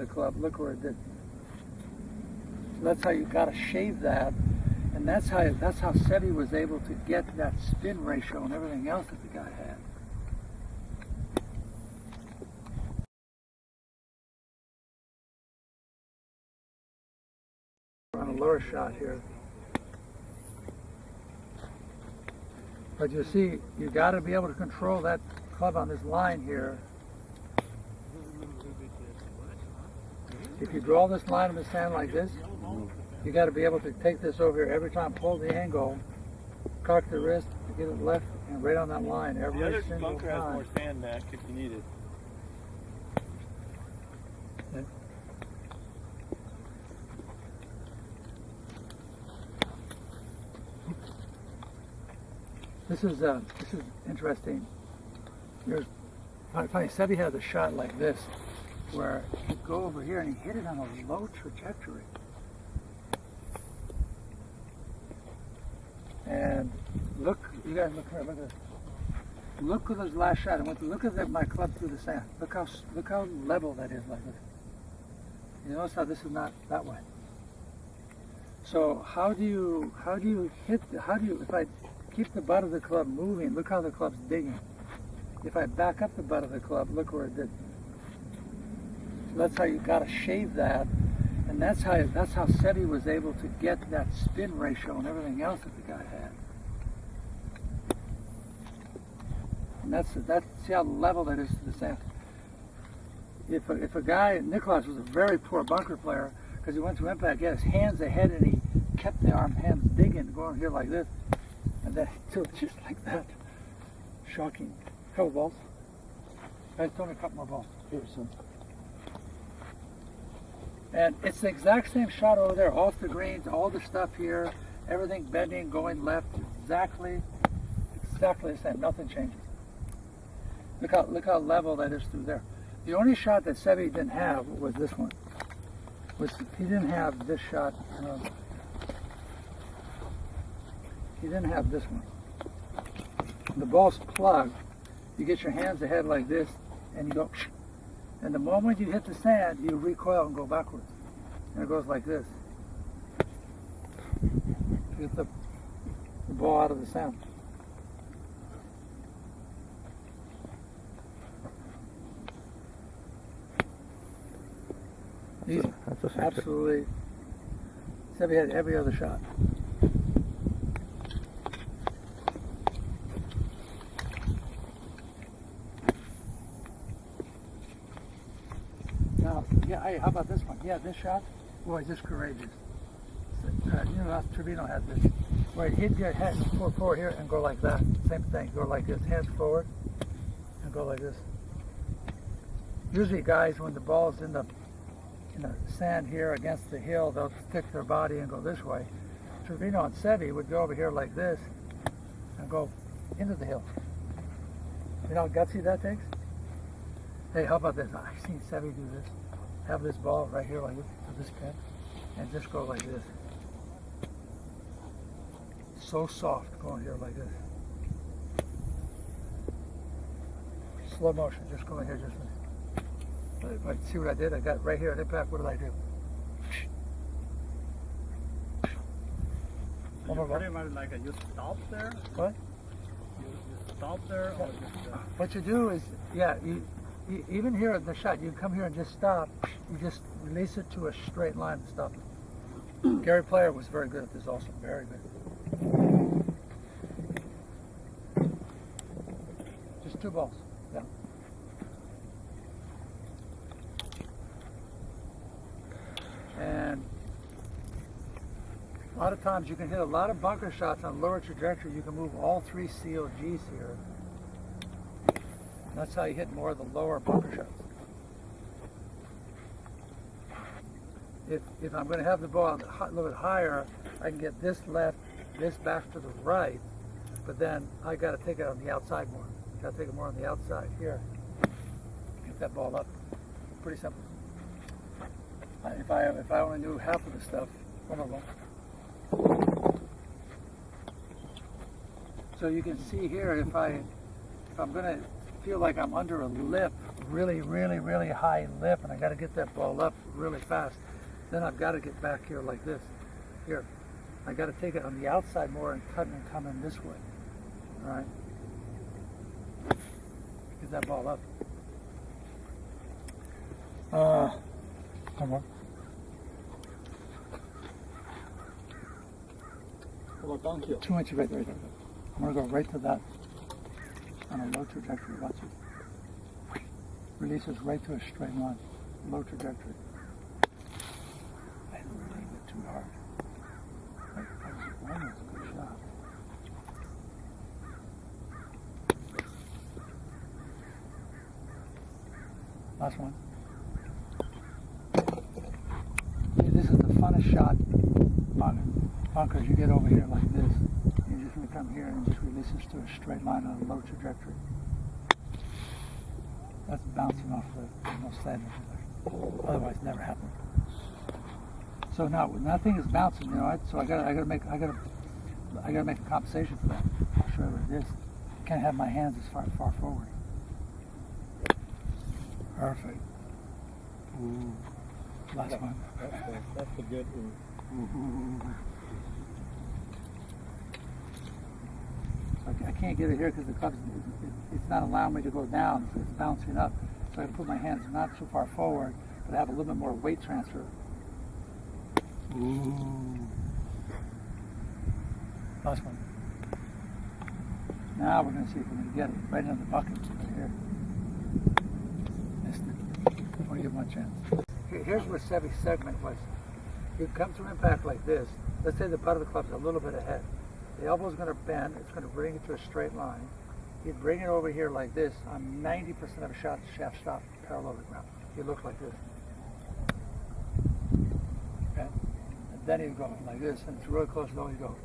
the club. Look where it did. So that's how you got to shave that, and that's how Seve was able to get that spin ratio and everything else that the guy had. On a lower shot here, but you see, you got to be able to control that club on this line here. If you draw this line in the sand like this, you got to be able to take this over here every time, pull the angle, cock the wrist to get it left and right on that line every The other single bunker time. has more sand, Mac, if you need it. Yeah. This is interesting. There's funny. Seve had a shot like this, where he'd go over here and he hit it on a low trajectory. And look, you guys look here, look at this. Look at his last shot. I want to look at my club through the sand. Look how level that is like this. You notice how this is not that way. So how do you if I keep the butt of the club moving, look how the club's digging. If I back up the butt of the club, look where it did. So that's how you got to shave that, and that's how Seve was able to get that spin ratio and everything else that the guy had. And that's see how level that is to the sand. If a guy, Nicholas was a very poor bunker player because he went to impact, he had his hands ahead and he kept the hands digging, going here like this, and then so just like that. Shocking. Couple balls. Guys, throw me a couple more balls. Here, son. And it's the exact same shot over there, off the greens, all the stuff here, everything bending, going left, exactly the same. Nothing changes. Look how level that is through there. The only shot that Seve didn't have was this one. He didn't have this shot. He didn't have this one. The ball's plugged. You get your hands ahead like this, and you go. And the moment you hit the sand, you recoil and go backwards. And it goes like this. You get the ball out of the sand. Easy. Absolutely. Seve had every other shot. Now, yeah, hey, how about this one? Yeah, this shot, boy, just courageous. You know, Trevino had this, where he'd get head forward here and go like that. Same thing, go like this, hands forward, and go like this. Usually, guys, when the ball's in the sand here against the hill, they'll stick their body and go this way. Trevino and Seve would go over here like this and go into the hill. You know how gutsy that takes? Hey, how about this? I've seen Seve do this. Have this ball right here like this, to this pin, and just go like this. So soft, going here like this. Slow motion, just going here, just like. But see what I did? I got right here at impact. What did I do? So you pretty much like you stop there? What? You stop there or just... What you do is, yeah, you even here at the shot, you come here and just stop. You just release it to a straight line and stop it. Gary Player was very good at this also, very good. Just two balls, yeah. And a lot of times you can hit a lot of bunker shots on lower trajectory. You can move all three COGs here. That's how you hit more of the lower bunker shots. If I'm going to have the ball a little bit higher, I can get this left, this back to the right, but then I got to take it on the outside more. Got to take it more on the outside here. Get that ball up. Pretty simple. If I only knew half of the stuff, one of them. So you can see here, if I'm going to feel like I'm under a lip really, really, really high lip, and I got to get that ball up really fast. Then I've got to get back here like this. Here, I got to take it on the outside more and cut and come in this way. All right, get that ball up. Come on. How about down here? 2 inches right there. I'm going to go right to that on a low trajectory. Watch it. Releases right to a straight line. Low trajectory. I didn't really hit too hard. That was almost a good shot. Last one. See, this is the funnest shot bunkers. You get over here like this. You just come here and just releases to a straight line on a low trajectory. That's bouncing off the no standard. Otherwise, never happen. So now, when that thing is bouncing, you know, so I gotta make a compensation for that. I'll show you what it is. I can't have my hands as far forward. Perfect. Ooh. Last one. That's a good one. I can't get it here because the club's it's not allowing me to go down. So it's bouncing up. So I can put my hands not so far forward, but have a little bit more weight transfer. Ooh. Last one. Now we're going to see if we can get it right into the bucket right here. Missed it. I want to give one chance. Here's where Seve's segment was. He'd come to impact like this. Let's say the butt of the club's a little bit ahead. The elbow's going to bend. It's going to bring it to a straight line. He'd bring it over here like this. On 90% of a shot, shaft stop parallel to the ground. He'd look like this. Okay? And then he'd go like this, and it's really close to the he'd go.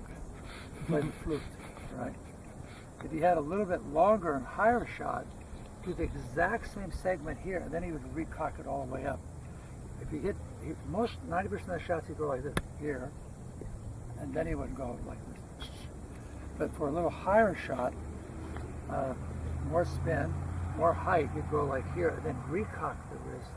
Okay? Play the flute, right? If he had a little bit longer and higher shot, do the exact same segment here, and then he would recock it all the way up. If he hit most 90% of the shots, he'd go like this here, and then he would go like this. But for a little higher shot, more spin, more height, he'd go like here, and then recock the wrist.